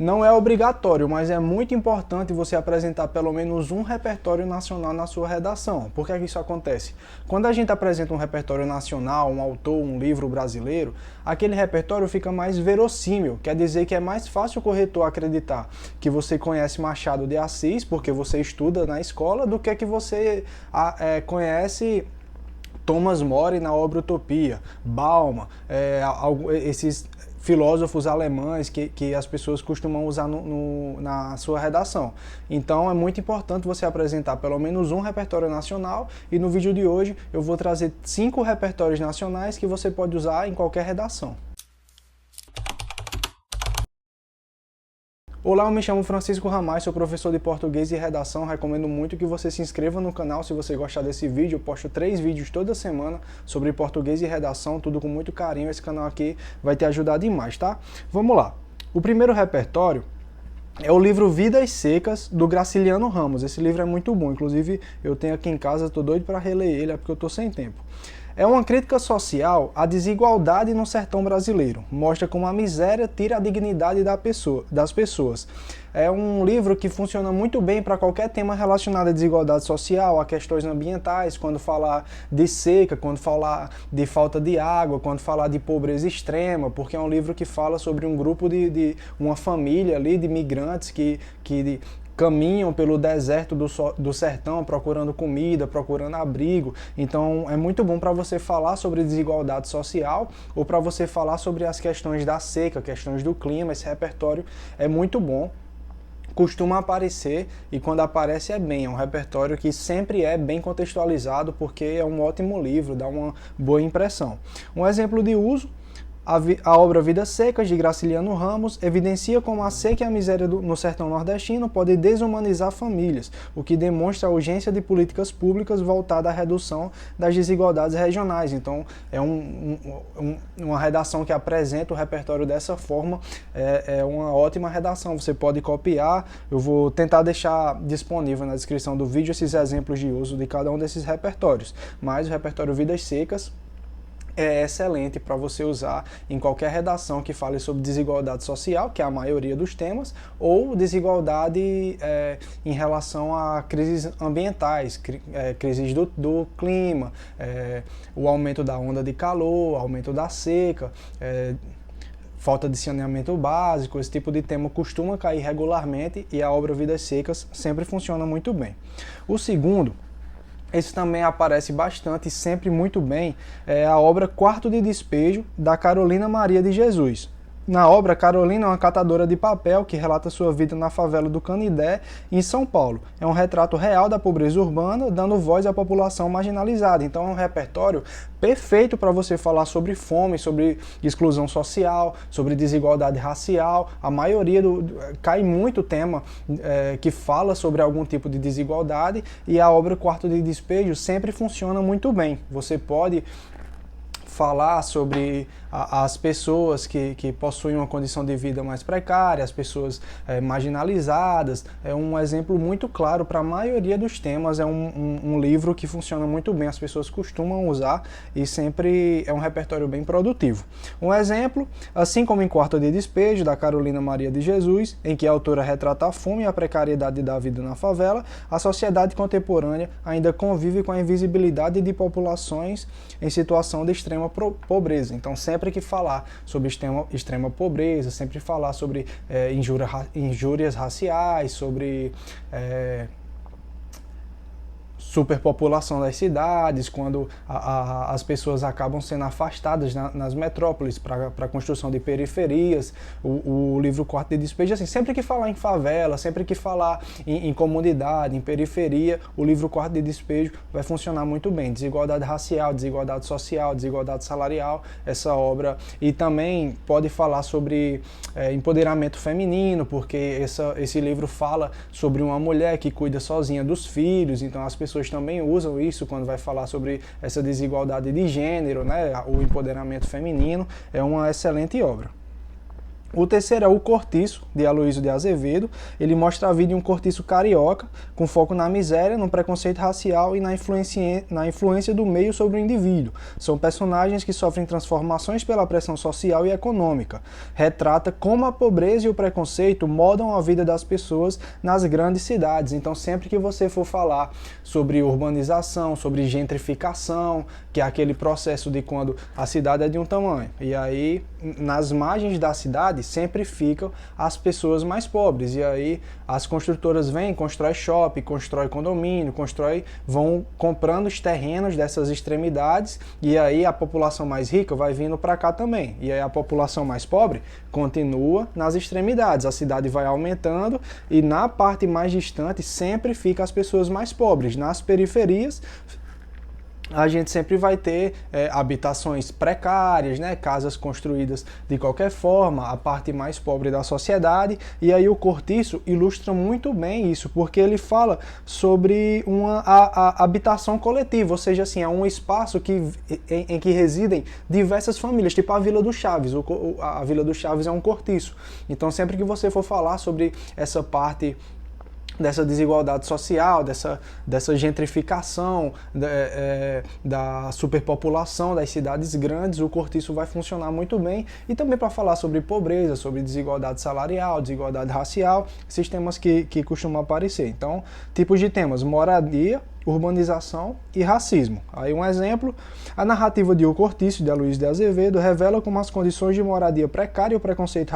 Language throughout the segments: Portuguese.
Não é obrigatório, mas é muito importante você apresentar pelo menos um repertório nacional na sua redação. Por que é que isso acontece? Quando a gente apresenta um repertório nacional, um autor, um livro brasileiro, aquele repertório fica mais verossímil, quer dizer que é mais fácil o corretor acreditar que você conhece Machado de Assis, porque você estuda na escola, do que você conhece Thomas More na obra Utopia, Bauman, esses filósofos alemães que as pessoas costumam usar na sua redação. Então é muito importante você apresentar pelo menos um repertório nacional, e no vídeo de hoje eu vou trazer 5 repertórios nacionais que você pode usar em qualquer redação. Olá, eu me chamo Francisco Ramais, sou professor de português e redação. Recomendo muito que você se inscreva no canal se você gostar desse vídeo. Eu posto 3 vídeos toda semana sobre português e redação, tudo com muito carinho. Esse canal aqui vai te ajudar demais, tá? Vamos lá. O primeiro repertório é o livro Vidas Secas, do Graciliano Ramos. Esse livro é muito bom, inclusive eu tenho aqui em casa, estou doido para reler ele, é porque eu estou sem tempo. É uma crítica social à desigualdade no sertão brasileiro. Mostra como a miséria tira a dignidade das pessoas. É um livro que funciona muito bem para qualquer tema relacionado à desigualdade social, a questões ambientais, quando falar de seca, quando falar de falta de água, quando falar de pobreza extrema, porque é um livro que fala sobre um grupo de uma família ali de migrantes que caminham pelo deserto do sertão procurando comida, procurando abrigo. Então é muito bom para você falar sobre desigualdade social ou para você falar sobre as questões da seca, questões do clima. Esse repertório é muito bom. Costuma aparecer, e quando aparece é um repertório que sempre é bem contextualizado, porque é um ótimo livro, dá uma boa impressão. Um exemplo de uso: a obra Vidas Secas, de Graciliano Ramos, evidencia como a seca e a miséria no sertão nordestino podem desumanizar famílias, o que demonstra a urgência de políticas públicas voltadas à redução das desigualdades regionais. Então, é uma redação que apresenta o repertório dessa forma, é uma ótima redação. Você pode copiar, eu vou tentar deixar disponível na descrição do vídeo esses exemplos de uso de cada um desses repertórios. Mas o repertório Vidas Secas é excelente para você usar em qualquer redação que fale sobre desigualdade social, que é a maioria dos temas, ou desigualdade em relação a crises ambientais, crises do clima, o aumento da onda de calor, aumento da seca, falta de saneamento básico. Esse tipo de tema costuma cair regularmente, e a obra Vidas Secas sempre funciona muito bem. O segundo, esse também aparece bastante e sempre muito bem, é a obra Quarto de Despejo, da Carolina Maria de Jesus. Na obra, Carolina é uma catadora de papel que relata sua vida na favela do Canidé, em São Paulo. É um retrato real da pobreza urbana, dando voz à população marginalizada. Então é um repertório perfeito para você falar sobre fome, sobre exclusão social, sobre desigualdade racial. A maioria cai muito tema que fala sobre algum tipo de desigualdade, e a obra Quarto de Despejo sempre funciona muito bem. Você pode falar sobre as pessoas que possuem uma condição de vida mais precária, as pessoas marginalizadas. É um exemplo muito claro para a maioria dos temas. É um livro que funciona muito bem, as pessoas costumam usar, e sempre é um repertório bem produtivo. Um exemplo: assim como em Quarto de Despejo, da Carolina Maria de Jesus, em que a autora retrata a fome e a precariedade da vida na favela, a sociedade contemporânea ainda convive com a invisibilidade de populações em situação de extrema pobreza. Então, sempre que falar sobre extrema pobreza, sempre falar sobre injúrias raciais, sobre superpopulação das cidades, quando as pessoas acabam sendo afastadas nas metrópoles para a construção de periferias. O livro Quarto de Despejo, assim, sempre que falar em favela, sempre que falar em comunidade, em periferia, o livro Quarto de Despejo vai funcionar muito bem. Desigualdade racial, desigualdade social, desigualdade salarial, essa obra. E também pode falar sobre empoderamento feminino, porque esse livro fala sobre uma mulher que cuida sozinha dos filhos. Então as pessoas também usam isso quando vai falar sobre essa desigualdade de gênero, né? O empoderamento feminino. É uma excelente obra. O terceiro é O Cortiço, de Aloysio de Azevedo. Ele mostra a vida de um cortiço carioca, com foco na miséria, no preconceito racial e na influência do meio sobre o indivíduo. São personagens que sofrem transformações pela pressão social e econômica. Retrata como a pobreza e o preconceito moldam a vida das pessoas nas grandes cidades. Então, sempre que você for falar sobre urbanização, sobre gentrificação, que é aquele processo de quando a cidade é de um tamanho, e aí nas margens da cidade sempre ficam as pessoas mais pobres, e aí as construtoras vêm, constroem shopping, constroem condomínio, vão comprando os terrenos dessas extremidades, e aí a população mais rica vai vindo para cá também, e aí a população mais pobre continua nas extremidades, a cidade vai aumentando, e na parte mais distante sempre fica as pessoas mais pobres. Nas periferias a gente sempre vai ter habitações precárias, né? Casas construídas de qualquer forma, a parte mais pobre da sociedade, e aí o Cortiço ilustra muito bem isso, porque ele fala sobre a habitação coletiva, ou seja, assim, é um espaço em que residem diversas famílias, tipo a Vila do Chaves. A Vila do Chaves é um cortiço. Então, sempre que você for falar sobre essa parte dessa desigualdade social, dessa gentrificação, da superpopulação das cidades grandes, o Cortiço vai funcionar muito bem. E também para falar sobre pobreza, sobre desigualdade salarial, desigualdade racial, esses temas que costumam aparecer. Então, tipos de temas: moradia, urbanização e racismo. Aí um exemplo: a narrativa de O Cortiço, de Aloysio de Azevedo, revela como as condições de moradia precária e o preconceito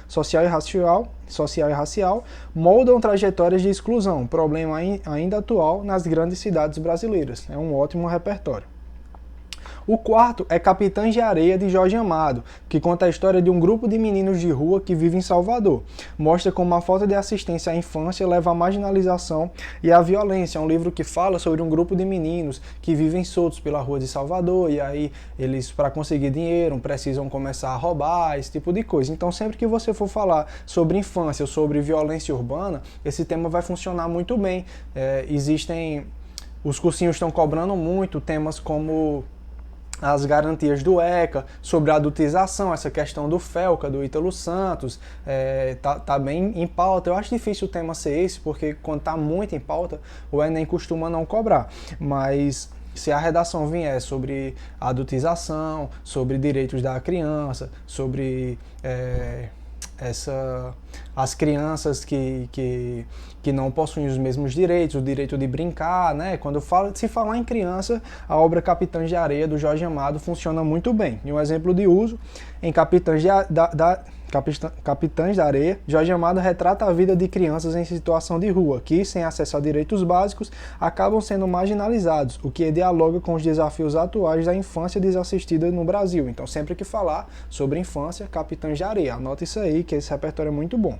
social e racial moldam trajetórias de exclusão, problema ainda atual nas grandes cidades brasileiras. É um ótimo repertório. O quarto é Capitães de Areia, de Jorge Amado, que conta a história de um grupo de meninos de rua que vive em Salvador. Mostra como a falta de assistência à infância leva à marginalização e à violência. É um livro que fala sobre um grupo de meninos que vivem soltos pela rua de Salvador, e aí eles, para conseguir dinheiro, precisam começar a roubar, esse tipo de coisa. Então, sempre que você for falar sobre infância ou sobre violência urbana, esse tema vai funcionar muito bem. Os cursinhos estão cobrando muito temas como as garantias do ECA, sobre a adultização, essa questão do FELCA, do Ítalo Santos, tá bem em pauta. Eu acho difícil o tema ser esse, porque quando tá muito em pauta, o Enem costuma não cobrar. Mas se a redação vier sobre a adultização, sobre direitos da criança, sobre as crianças que não possuem os mesmos direitos, o direito de brincar, né? Se falar em criança, a obra Capitães de Areia, do Jorge Amado, funciona muito bem. E um exemplo de uso, em Capitães da Areia, Jorge Amado retrata a vida de crianças em situação de rua, que, sem acesso a direitos básicos, acabam sendo marginalizados, o que dialoga com os desafios atuais da infância desassistida no Brasil. Então, sempre que falar sobre infância, Capitães de Areia. Anota isso aí, que esse repertório é muito bom.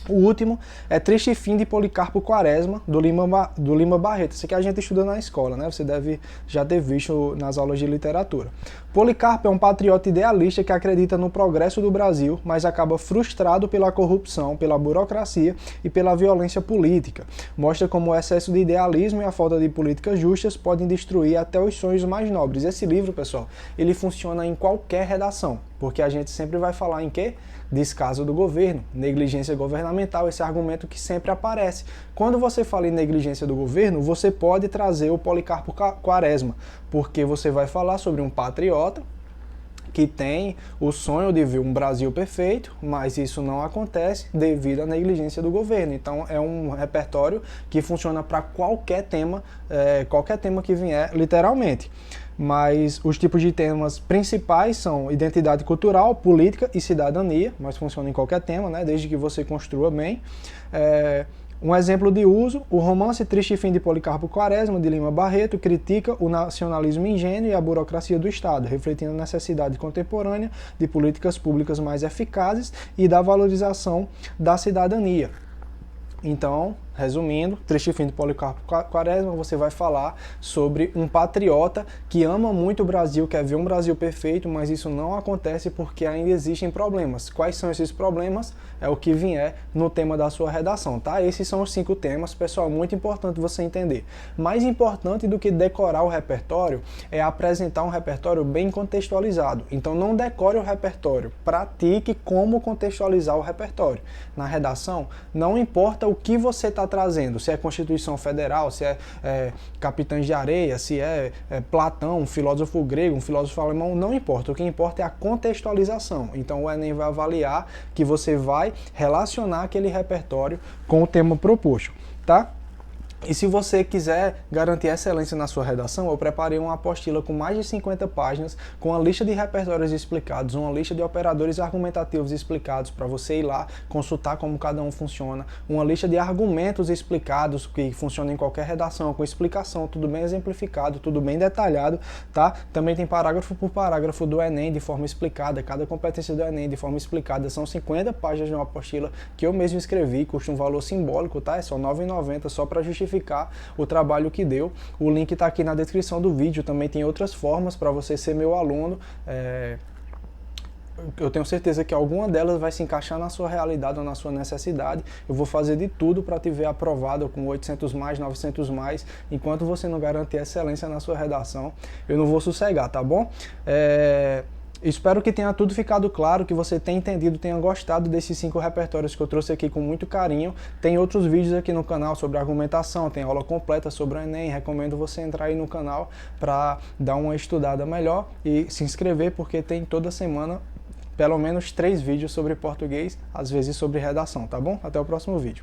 O último é Triste Fim, de Policarpo Quaresma, do Lima Barreto. Isso aqui a gente estuda na escola, né? Você deve já ter visto nas aulas de literatura. Policarpo é um patriota idealista que acredita no progresso do Brasil, mas acaba frustrado pela corrupção, pela burocracia e pela violência política. Mostra como o excesso de idealismo e a falta de políticas justas podem destruir até os sonhos mais nobres. Esse livro, pessoal, ele funciona em qualquer redação, porque a gente sempre vai falar em quê? Descaso do governo, negligência governamental, esse argumento que sempre aparece. Quando você fala em negligência do governo, você pode trazer o Policarpo Quaresma, porque você vai falar sobre um patriota que tem o sonho de ver um Brasil perfeito, mas isso não acontece devido à negligência do governo. Então é um repertório que funciona para qualquer tema que vier, literalmente. Mas os tipos de temas principais são identidade cultural, política e cidadania, mas funciona em qualquer tema, né, desde que você construa bem. Um exemplo de uso: o romance Triste Fim, de Policarpo Quaresma, de Lima Barreto, critica o nacionalismo ingênuo e a burocracia do Estado, refletindo a necessidade contemporânea de políticas públicas mais eficazes e da valorização da cidadania. Então, Resumindo, Triste Fim de Policarpo Quaresma, você vai falar sobre um patriota que ama muito o Brasil, quer ver um Brasil perfeito, mas isso não acontece porque ainda existem problemas. Quais são esses problemas? É o que vier no tema da sua redação, tá? Esses são os 5 temas, pessoal, muito importante você entender. Mais importante do que decorar o repertório é apresentar um repertório bem contextualizado. Então não decore o repertório, pratique como contextualizar o repertório. Na redação, não importa o que você está trazendo, se é Constituição Federal, se é Capitães de Areia, se é Platão, um filósofo grego, um filósofo alemão, não importa. O que importa é a contextualização. Então o Enem vai avaliar que você vai relacionar aquele repertório com o tema proposto, tá? E se você quiser garantir excelência na sua redação, eu preparei uma apostila com mais de 50 páginas, com uma lista de repertórios explicados, uma lista de operadores argumentativos explicados para você ir lá consultar como cada um funciona, uma lista de argumentos explicados que funcionam em qualquer redação, com explicação, tudo bem exemplificado, tudo bem detalhado, tá? Também tem parágrafo por parágrafo do Enem de forma explicada, cada competência do Enem de forma explicada, são 50 páginas de uma apostila que eu mesmo escrevi, custa um valor simbólico, tá? É só R$ 9,90 só para justificar o trabalho que deu. O link está aqui na descrição do vídeo, também tem outras formas para você ser meu aluno. Eu tenho certeza que alguma delas vai se encaixar na sua realidade ou na sua necessidade. Eu vou fazer de tudo para te ver aprovado com 800 mais, 900 mais. Enquanto você não garantir excelência na sua redação, eu não vou sossegar, tá bom? Espero que tenha tudo ficado claro, que você tenha entendido, tenha gostado desses 5 repertórios que eu trouxe aqui com muito carinho. Tem outros vídeos aqui no canal sobre argumentação, tem aula completa sobre o Enem. Recomendo você entrar aí no canal para dar uma estudada melhor e se inscrever, porque tem toda semana pelo menos 3 vídeos sobre português, às vezes sobre redação, tá bom? Até o próximo vídeo.